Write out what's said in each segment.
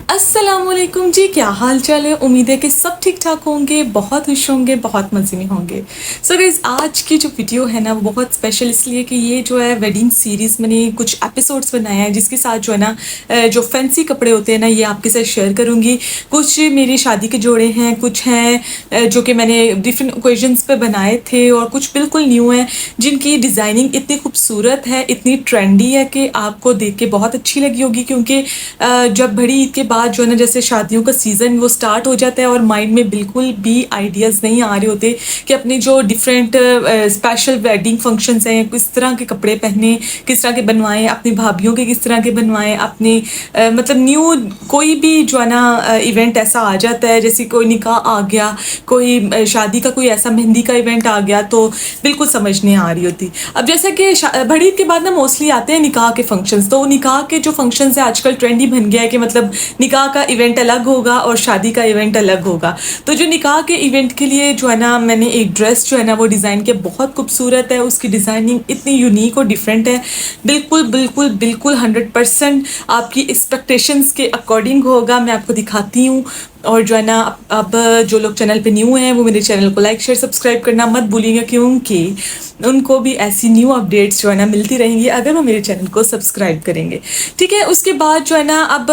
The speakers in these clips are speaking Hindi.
अस्सलामुअलैकुम जी, क्या हाल चाल है। उम्मीद है कि सब ठीक ठाक होंगे, बहुत खुश होंगे, बहुत मज़े में होंगे। सो गाइस, आज की जो वीडियो है ना वो बहुत स्पेशल इसलिए कि ये जो है वेडिंग सीरीज़ मैंने कुछ एपिसोड्स बनाए हैं जिसके साथ जो है ना जो फैंसी कपड़े होते हैं ना ये आपके साथ शेयर करूँगी। कुछ मेरी शादी के जोड़े हैं, कुछ हैं जो कि मैंने डिफरेंट ओकेजन्स पे बनाए थे और कुछ बिल्कुल न्यू हैं जिनकी डिज़ाइनिंग इतनी खूबसूरत है, इतनी ट्रेंडी है कि आपको देख के बहुत अच्छी लगी होगी। क्योंकि जब बड़ी ईद के बाद जो है ना जैसे शादियों का सीज़न वो स्टार्ट हो जाता है और माइंड में बिल्कुल भी आइडियाज़ नहीं आ रहे होते कि अपने जो डिफरेंट स्पेशल वेडिंग फंक्शंस हैं किस तरह के कपड़े पहने, किस तरह के बनवाएं, अपनी भाभीयों के किस तरह के बनवाएं, अपने मतलब न्यू कोई भी जो है ना इवेंट ऐसा आ जाता है, जैसे कोई निकाह आ गया, कोई शादी का कोई ऐसा मेहंदी का इवेंट आ गया तो बिल्कुल समझ नहीं आ रही होती। अब जैसा कि बड़ी ईद के बाद ना मोस्टली आते हैं निकाह के फंक्शंस, तो निकाह के जो फंक्शंस है आजकल ट्रेंडी बन गया है कि मतलब निकाह का इवेंट अलग होगा और शादी का इवेंट अलग होगा। तो जो निकाह के इवेंट के लिए जो है ना मैंने एक ड्रेस जो है ना वो डिज़ाइन किया, बहुत खूबसूरत है, उसकी डिज़ाइनिंग इतनी यूनिक और डिफरेंट है। बिल्कुल बिल्कुल बिल्कुल 100% आपकी एक्सपेक्टेशंस के अकॉर्डिंग होगा। मैं आपको दिखाती हूँ। और जो है ना अब जो लोग चैनल पे न्यू हैं वो मेरे चैनल को लाइक शेयर सब्सक्राइब करना मत भूलिएगा, क्योंकि उनको भी ऐसी न्यू अपडेट्स जो है ना मिलती रहेंगी अगर वो मेरे चैनल को सब्सक्राइब करेंगे। ठीक है, उसके बाद जो है ना अब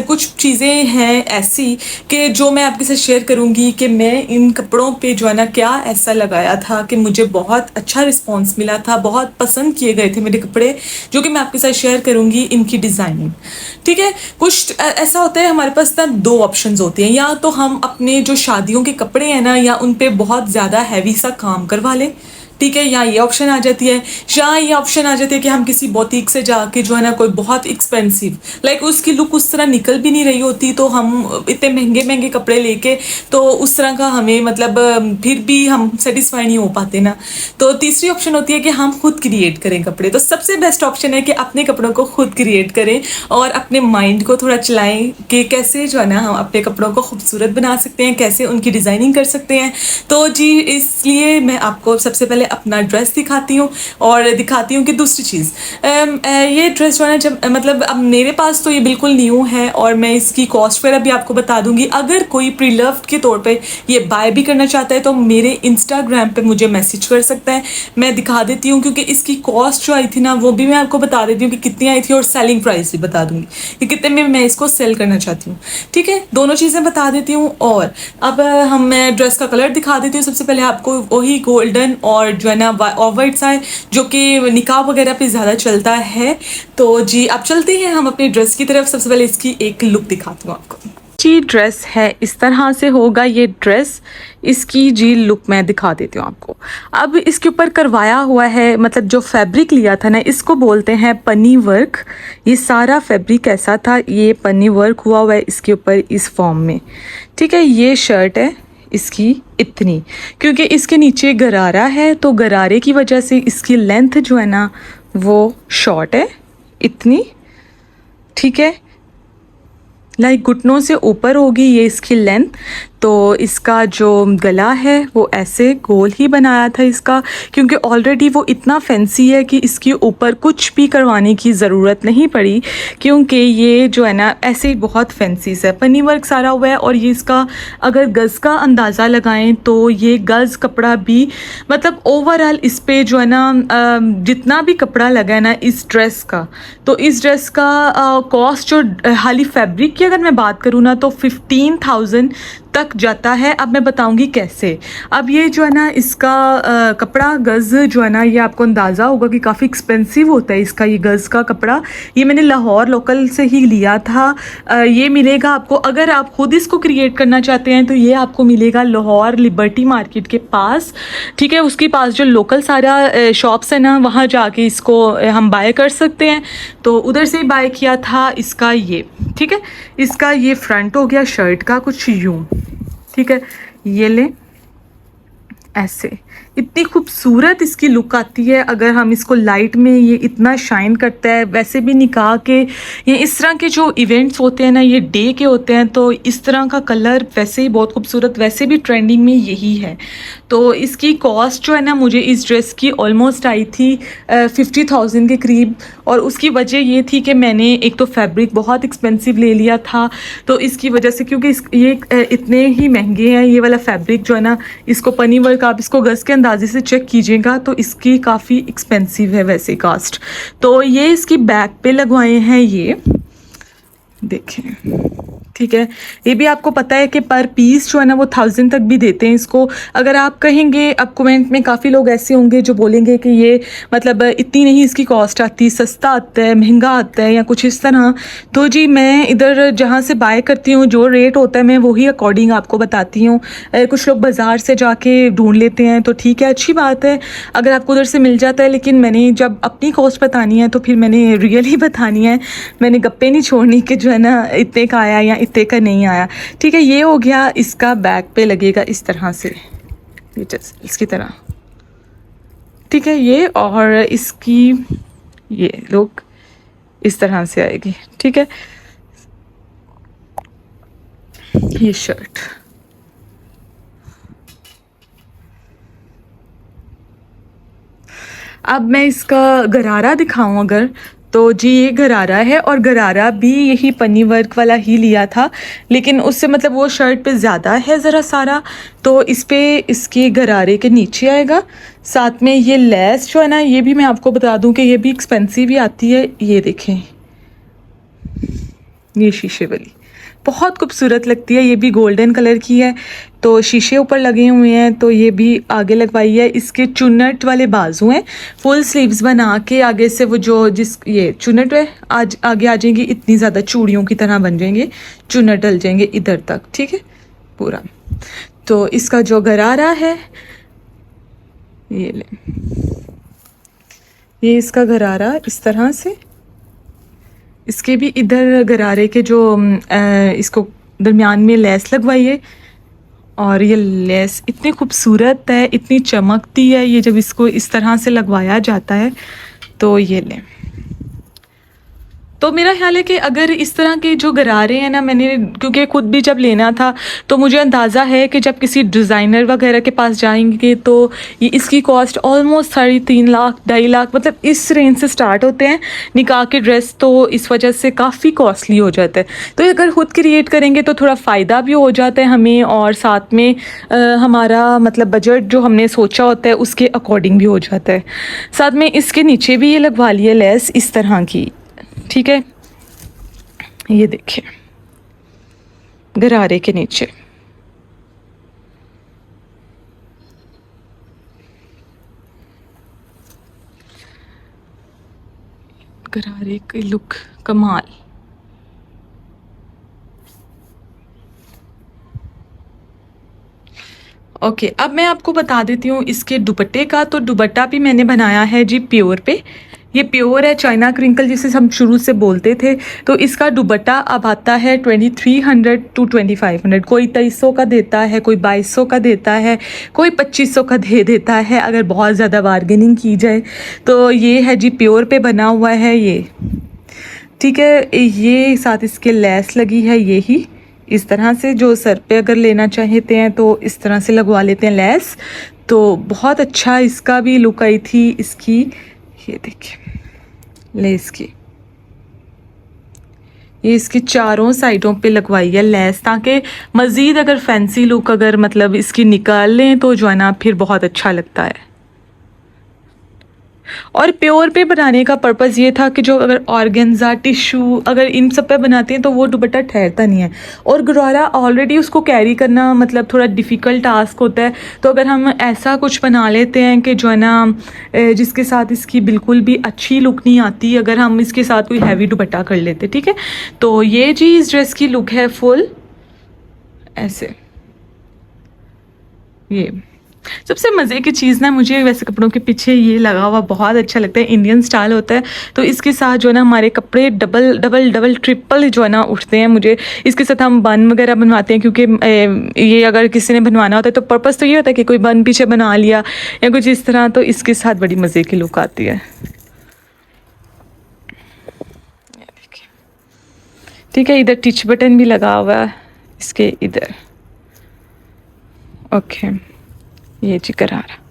कुछ चीज़ें हैं ऐसी कि जो मैं आपके साथ शेयर करूँगी कि मैं इन कपड़ों पे जो है ना क्या ऐसा लगाया था कि मुझे बहुत अच्छा रिस्पॉन्स मिला था, बहुत पसंद किए गए थे मेरे कपड़े, जो कि मैं आपके साथ शेयर करूँगी इनकी डिज़ाइनिंग। ठीक है, कुछ ऐसा होता है हमारे पास ना दो ऑप्शंस होते हैं, या तो हम अपने जो शादियों के कपड़े हैं ना या उन पे बहुत ज़्यादा हैवी सा काम करवा लें, ठीक है, या ये ऑप्शन आ जाती है, या ये ऑप्शन आ जाती है कि हम किसी बोतीक से जाके जो है ना कोई बहुत एक्सपेंसिव लाइक उसकी लुक उस तरह निकल भी नहीं रही होती तो हम इतने महंगे महंगे कपड़े लेके तो उस तरह का हमें मतलब फिर भी हम सेटिस्फाई नहीं हो पाते ना। तो तीसरी ऑप्शन होती है कि हम खुद क्रिएट करें कपड़े। तो सबसे बेस्ट ऑप्शन है कि अपने कपड़ों को खुद क्रिएट करें और अपने माइंड को थोड़ा चलाएं कि कैसे जो है ना हम अपने कपड़ों को खूबसूरत बना सकते हैं, कैसे उनकी डिज़ाइनिंग कर सकते हैं। तो जी इसलिए मैं आपको सबसे पहले अपना ड्रेस दिखाती हूँ और दिखाती हूँ कि दूसरी चीज़ ये ड्रेस जो है ना जब मतलब अब मेरे पास तो ये बिल्कुल न्यू है और मैं इसकी कॉस्ट वगैरह भी आपको बता दूंगी। अगर कोई प्री लव्ड के तौर पे ये बाय भी करना चाहता है तो मेरे इंस्टाग्राम पे मुझे मैसेज कर सकता है, मैं दिखा देती हूँ। क्योंकि इसकी कॉस्ट जो आई थी ना वो भी मैं आपको बता देती हूँ कि कितनी आई थी और सेलिंग प्राइस भी बता दूंगी कि कितने में मैं इसको सेल करना चाहती हूँ। ठीक है, दोनों चीज़ें बता देती हूँ। और अब मैं ड्रेस का कलर दिखा देती हूँ। सबसे पहले आपको वही गोल्डन और जो है ना ऑफ वाइट सा है जो कि निकाह वगैरह पे ज़्यादा चलता है। तो जी अब चलते हैं हम अपनी ड्रेस की तरफ। सबसे पहले इसकी एक लुक दिखाती हूँ आपको। जी ड्रेस है इस तरह से होगा ये ड्रेस, इसकी जी लुक मैं दिखा देती हूँ आपको। अब इसके ऊपर करवाया हुआ है, मतलब जो फैब्रिक लिया था ना इसको बोलते हैं पन्नी वर्क। ये सारा फैब्रिक ऐसा था, ये पन्नी वर्क हुआ है इसके ऊपर इस फॉर्म में। ठीक है, ये शर्ट है इसकी इतनी, क्योंकि इसके नीचे गरारा है तो गरारे की वजह से इसकी लेंथ जो है ना वो शॉर्ट है इतनी। ठीक है, लाइक घुटनों से ऊपर होगी ये इसकी लेंथ। तो इसका जो गला है वो ऐसे गोल ही बनाया था इसका, क्योंकि ऑलरेडी वो इतना फैंसी है कि इसके ऊपर कुछ भी करवाने की ज़रूरत नहीं पड़ी, क्योंकि ये जो है ना ऐसे ही बहुत फैंसी सा पन्नी वर्क सारा हुआ है। और ये इसका अगर गज़ का अंदाज़ा लगाएं तो ये गज़ कपड़ा भी मतलब ओवरऑल इस पे जो है ना जितना भी कपड़ा लगा है ना इस ड्रेस का, तो इस ड्रेस का कॉस्ट जो खाली फैब्रिक की अगर मैं बात करूँ ना तो 15,000 तक जाता है। अब मैं बताऊंगी कैसे। अब ये जो है ना इसका कपड़ा गज़ जो है ना ये आपको अंदाज़ा होगा कि काफ़ी एक्सपेंसिव होता है इसका ये गज़ का कपड़ा। ये मैंने लाहौर लोकल से ही लिया था। ये मिलेगा आपको, अगर आप खुद इसको क्रिएट करना चाहते हैं तो ये आपको मिलेगा लाहौर लिबर्टी मार्केट के पास। ठीक है, उसके पास जो लोकल सारा शॉप्स है ना वहाँ जाके इसको हम बाय कर सकते हैं। तो उधर से बाय किया था इसका ये। ठीक है, इसका ये फ्रंट हो गया शर्ट का कुछ यूँ। ठीक है, ये ले ऐसे, इतनी खूबसूरत इसकी लुक आती है अगर हम इसको लाइट में, ये इतना शाइन करता है। वैसे भी निकाह के ये इस तरह के जो इवेंट्स होते हैं ना, ये डे के होते हैं, तो इस तरह का कलर वैसे ही बहुत खूबसूरत, वैसे भी ट्रेंडिंग में यही है। तो इसकी कॉस्ट जो है ना, मुझे इस ड्रेस की ऑलमोस्ट आई थी 50,000 के करीब। और उसकी वजह ये थी कि मैंने एक तो फैब्रिक बहुत एक्सपेंसिव ले लिया था, तो इसकी वजह से, क्योंकि ये इतने ही महंगे हैं ये वाला फैब्रिक जो है ना, इसको पनी वर्क आप इसको गज़ के अंदाजे से चेक कीजिएगा तो इसकी काफ़ी एक्सपेंसिव है वैसे कास्ट। तो ये इसकी बैक पे लगवाए हैं, ये देखें, ठीक है। ये भी आपको पता है कि पर पीस जो है ना वो 1000 तक भी देते हैं इसको। अगर आप कहेंगे, अब कमेंट में काफ़ी लोग ऐसे होंगे जो बोलेंगे कि ये मतलब इतनी नहीं इसकी कॉस्ट आती, सस्ता आता है, महंगा आता है या कुछ इस तरह। तो जी मैं इधर जहाँ से बाय करती हूँ जो रेट होता है मैं वही अकॉर्डिंग आपको बताती हूँ। कुछ लोग बाज़ार से जाके ढूंढ लेते हैं तो ठीक है, अच्छी बात है अगर आपको उधर से मिल जाता है, लेकिन मैंने जब अपनी कॉस्ट बतानी है तो फिर मैंने रियल ही बतानी है, मैंने गप्पे नहीं छोड़नी कि जो है ना इतने का आया या इतने का नहीं आया। ठीक है, ये हो गया। इसका बैक पे लगेगा इस तरह से, ये इसकी तरह, ठीक है ये। और इसकी ये लुक इस तरह से आएगी, ठीक है। ये शर्ट, अब मैं इसका गरारा दिखाऊं अगर, तो जी ये गरारा है, और गरारा भी यही पन्नी वर्क वाला ही लिया था, लेकिन उससे मतलब वो शर्ट पे ज़्यादा है ज़रा सारा, तो इस पे इसके गरारे के नीचे आएगा। साथ में ये लेस जो है ना, ये भी मैं आपको बता दूं कि ये भी एक्सपेंसिव ही आती है। ये देखें, ये शीशे वाली बहुत खूबसूरत लगती है, ये भी गोल्डन कलर की है, तो शीशे ऊपर लगे हुए हैं, तो ये भी आगे लगवाई है। इसके चुन्नट वाले बाजू हैं, फुल स्लीव्स बना के आगे से वो जो जिस ये चुन्नट है आज आगे आ जाएंगी, इतनी ज़्यादा चूड़ियों की तरह बन जाएंगे, चुन्नट डल जाएंगे इधर तक, ठीक है पूरा। तो इसका जो गरारा है, ये ले, ये इसका गरारा इस तरह से, इसके भी इधर गरारे के जो इसको दरमियान में लेस लगवाई है, और ये लेस इतनी खूबसूरत है, इतनी चमकती है, ये जब इसको इस तरह से लगवाया जाता है तो ये लें। तो मेरा ख्याल है कि अगर इस तरह के जो गरारे हैं ना, मैंने क्योंकि खुद भी जब लेना था तो मुझे अंदाज़ा है कि जब किसी डिज़ाइनर वगैरह के पास जाएंगे तो ये इसकी कॉस्ट ऑलमोस्ट 3.5 लाख 2.5 लाख मतलब इस रेंज से स्टार्ट होते हैं निकाह के ड्रेस, तो इस वजह से काफ़ी कॉस्टली हो जाता है। तो अगर खुद क्रिएट करेंगे तो थोड़ा फ़ायदा भी हो जाता है हमें, और साथ में हमारा मतलब बजट जो हमने सोचा होता है उसके अकॉर्डिंग भी हो जाता है। साथ में इसके नीचे भी ये लगवा लिए लेस इस तरह की, ठीक है। ये देखिए गरारे के नीचे, गरारे की लुक कमाल। ओके, अब मैं आपको बता देती हूँ इसके दुपट्टे का। तो दुपट्टा भी मैंने बनाया है जी प्योर पे, ये प्योर है, चाइना क्रिंकल जिसे हम शुरू से बोलते थे। तो इसका दुपट्टा अब आता है 2300 टू 2500, कोई 2300 का देता है, कोई 2200 का देता है, कोई 2500 का दे देता है अगर बहुत ज़्यादा बार्गेनिंग की जाए। तो ये है जी प्योर पे बना हुआ है ये, ठीक है। ये साथ इसके लेस लगी है, ये ही इस तरह से, जो सर पे अगर लेना चाहते हैं तो इस तरह से लगवा लेते हैं लेस। तो बहुत अच्छा इसका भी लुक आई थी इसकी, ये देखिए लेस की, ये इसकी चारों साइडों पे लगवाई है लेस, ताकि मज़ीद अगर फैंसी लुक अगर मतलब इसकी निकाल लें तो जो है ना फिर बहुत अच्छा लगता है। और प्योर पे बनाने का पर्पज़ ये था कि जो अगर ऑर्गेन्जा टिश्यू अगर इन सब पे बनाते हैं तो वो दुपट्टा ठहरता नहीं है, और गरारा ऑलरेडी उसको कैरी करना मतलब थोड़ा डिफ़िकल्ट टास्क होता है। तो अगर हम ऐसा कुछ बना लेते हैं कि जो है ना जिसके साथ इसकी बिल्कुल भी अच्छी लुक नहीं आती, अगर हम इसके साथ कोई हैवी दुपट्टा कर लेते, ठीक है। तो ये जी इस ड्रेस की लुक है फुल ऐसे, ये सबसे मज़े की चीज़ ना मुझे वैसे कपड़ों के पीछे ये लगा हुआ बहुत अच्छा लगता है, इंडियन स्टाइल होता है तो इसके साथ जो है ना हमारे कपड़े डबल डबल डबल ट्रिपल जो है ना उठते हैं। मुझे इसके साथ हम बन वगैरह बनवाते हैं, क्योंकि ये अगर किसी ने बनवाना होता है तो पर्पज़ तो ये होता है कि कोई बन पीछे बना लिया या कुछ इस तरह, तो इसके साथ बड़ी मज़े की लुक आती है। ठीक है, इधर टिच बटन भी लगा हुआ है इसके इधर। ओके, ये जी करारा।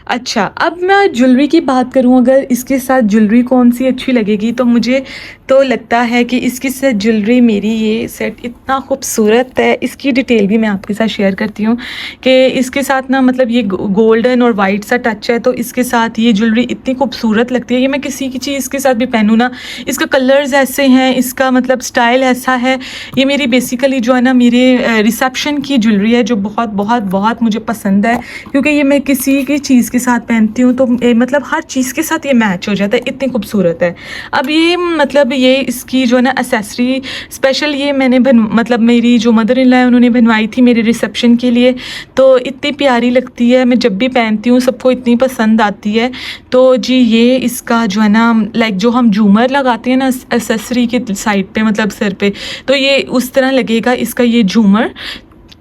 अच्छा, अब मैं ज्वेलरी की बात करूं, अगर इसके साथ ज्वेलरी कौन सी अच्छी लगेगी तो मुझे तो लगता है कि इसके साथ ज्वेलरी, मेरी ये सेट इतना खूबसूरत है, इसकी डिटेल भी मैं आपके साथ शेयर करती हूँ कि इसके साथ ना मतलब ये गोल्डन और वाइट सा टच है, तो इसके साथ ये ज्वेलरी इतनी खूबसूरत लगती है। ये मैं किसी की चीज़ के साथ भी पहनूँ ना, इसका कलर्स ऐसे हैं, इसका मतलब स्टाइल ऐसा है। ये मेरी बेसिकली जो है ना मेरे रिसेप्शन की ज्वेलरी है, जो बहुत बहुत बहुत मुझे पसंद है, क्योंकि ये मैं किसी की चीज़ के साथ पहनती हूँ तो मतलब हर चीज़ के साथ ये मैच हो जाता है, इतनी खूबसूरत है। अब ये मतलब ये इसकी जो है ना एसेसरी स्पेशल ये मैंने मतलब मेरी जो मदर इन लॉ है उन्होंने बनवाई थी मेरे रिसेप्शन के लिए, तो इतनी प्यारी लगती है, मैं जब भी पहनती हूँ सबको इतनी पसंद आती है। तो जी ये इसका जो है ना लाइक जो हम झूमर लगाते हैं ना एसेसरी के साइड पे, मतलब सिर पे, तो ये उस तरह लगेगा इसका ये झूमर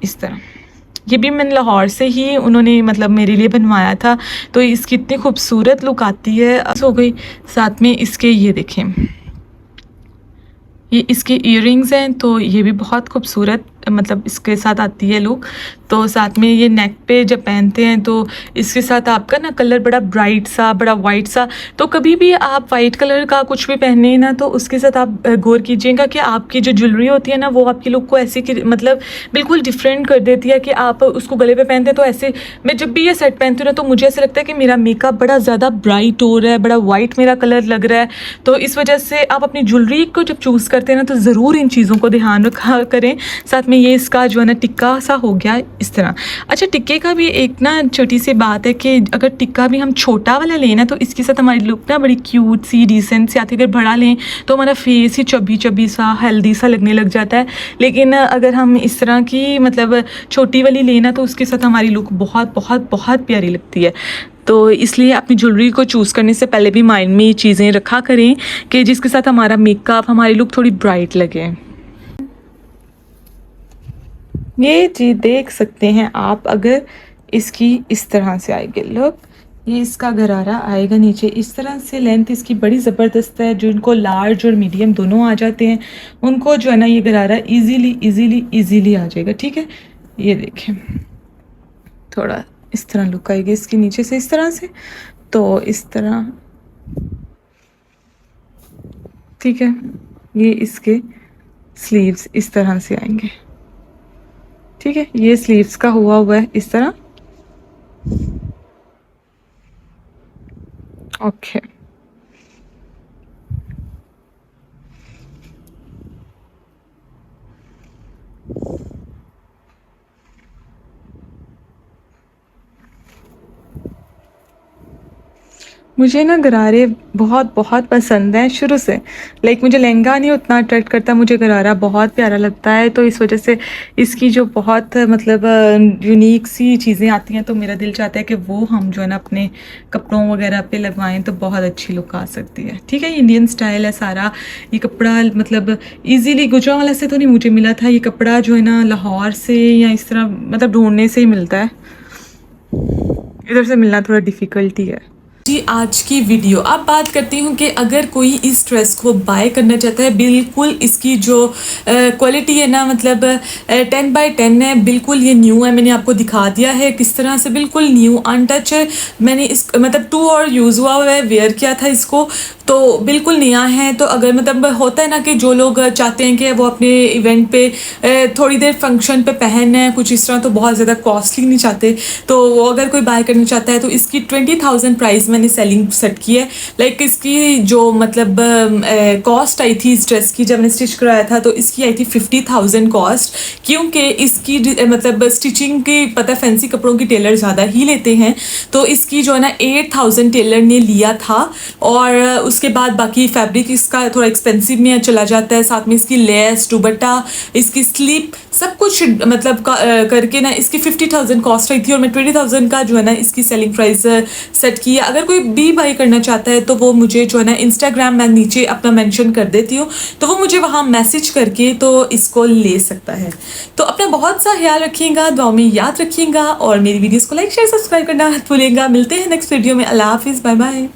इस तरह। ये भी मैंने लाहौर से ही उन्होंने मतलब मेरे लिए बनवाया था, तो इसकी इतनी खूबसूरत लुक आती है। हो गई साथ में इसके ये देखें, ये इसके इयररिंग्स हैं, तो ये भी बहुत खूबसूरत मतलब इसके साथ आती है लुक। तो साथ में ये नेक पे जब पहनते हैं तो इसके साथ आपका ना कलर बड़ा ब्राइट सा, बड़ा वाइट सा, तो कभी भी आप वाइट कलर का कुछ भी पहने ना तो उसके साथ आप गौर कीजिएगा कि आपकी जो ज्वेलरी होती है ना वो आपकी लुक को ऐसे मतलब बिल्कुल डिफरेंट कर देती है कि आप उसको गले पे पहनते हैं। तो ऐसे मैं जब भी ये सेट पहनती हूँ ना तो मुझे ऐसा लगता है कि मेरा मेकअप बड़ा ज़्यादा ब्राइट हो रहा है, बड़ा वाइट मेरा कलर लग रहा है। तो इस वजह से आप अपनी ज्वेलरी को जब चूज़ करते हैं ना तो ज़रूर इन चीज़ों को ध्यान रखा करें। साथ में ये इसका जो है ना टिक्का सा हो गया इस तरह। अच्छा, टिक्के का भी एक ना छोटी सी बात है कि अगर टिक्का भी हम छोटा वाला लें ना तो इसके साथ हमारी लुक ना बड़ी क्यूट सी डिसेंट सी आती है। अगर बड़ा लें तो हमारा फेस ही चबी चबी सा हेल्दी सा लगने लग जाता है, लेकिन अगर हम इस तरह की मतलब छोटी वाली लेना तो उसके साथ हमारी लुक बहुत बहुत बहुत प्यारी लगती है। तो इसलिए अपनी ज्वेलरी को चूज़ करने से पहले भी माइंड में ये चीज़ें रखा करें कि जिसके साथ हमारा मेकअप, हमारी लुक थोड़ी ब्राइट लगे। ये चीज़ देख सकते हैं आप, अगर इसकी इस तरह से आएगी लुक, ये इसका गरारा आएगा नीचे इस तरह से। लेंथ इसकी बड़ी ज़बरदस्त है, जिनको लार्ज और मीडियम दोनों आ जाते हैं उनको जो है ना ये गरारा इजीली आ जाएगा। ठीक है, ये देखें थोड़ा इस तरह लुक आएगी इसकी नीचे से इस तरह से, तो इस तरह। ठीक है, ये इसके स्लीव्स इस तरह से आएंगे। ठीक है, ये स्लीव्स का हुआ है इस तरह। ओके, मुझे ना गरारे बहुत बहुत पसंद हैं शुरू से। लाइक मुझे लहंगा नहीं उतना अट्रैक्ट करता, मुझे गरारा बहुत प्यारा लगता है, तो इस वजह से इसकी जो बहुत मतलब यूनिक सी चीज़ें आती हैं तो मेरा दिल चाहता है कि वो हम जो है ना अपने कपड़ों वगैरह पे लगवाएं तो बहुत अच्छी लुक आ सकती है। ठीक है, ये इंडियन स्टाइल है सारा। ये कपड़ा मतलब ईजीली गुजरांवाला से तो नहीं मुझे मिला था, ये कपड़ा जो है ना लाहौर से या इस तरह मतलब ढूंढने से ही मिलता है, इधर से मिलना थोड़ा डिफ़िकल्टी है। जी, आज की वीडियो अब बात करती हूँ कि अगर कोई इस ड्रेस को बाय करना चाहता है, बिल्कुल इसकी जो क्वालिटी है ना मतलब 10/10 है, बिल्कुल ये न्यू है। मैंने आपको दिखा दिया है किस तरह से, बिल्कुल न्यू अनटच है। मैंने इस मतलब 2 और यूज़ हुआ है, वेयर किया था इसको, तो बिल्कुल नया है। तो अगर मतलब होता है ना कि जो लोग चाहते हैं कि वो अपने इवेंट पे थोड़ी देर फंक्शन पे पहने कुछ इस तरह, तो बहुत ज़्यादा कॉस्टली नहीं चाहते, तो वो अगर कोई बाय करना चाहता है तो इसकी 20,000 प्राइस मैंने सेलिंग सेट की है। लाइक इसकी जो मतलब कॉस्ट आई थी इस ड्रेस की, जब मैंने स्टिच कराया था तो इसकी आई थी 50,000 कॉस्ट, क्योंकि इसकी मतलब स्टिचिंग की पता फैंसी कपड़ों की टेलर ज़्यादा ही लेते हैं, तो इसकी जो है ना 8,000 टेलर ने लिया था। और उसके बाद बाकी फैब्रिक इसका थोड़ा एक्सपेंसिव में चला जाता है, साथ में इसकी लेस दुपट्टा, इसकी सब कुछ मतलब करके ना इसकी 50,000 कॉस्ट आई थी और मैं 20,000 का जो है ना इसकी सेलिंग प्राइस सेट की है। अगर कोई भी बाई करना चाहता है तो वो मुझे जो है ना इंस्टाग्राम मैं नीचे अपना मेंशन कर देती हूँ, तो वो मुझे वहाँ मैसेज करके तो इसको ले सकता है। तो अपना बहुत सा ख्याल रखिएगा, दुआओं में याद रखिएगा और मेरी वीडियोस को लाइक शेयर सब्सक्राइब करना मत भूलिएगा। मिलते हैं नेक्स्ट वीडियो में। अल्लाह हाफिज़, बाय बाय।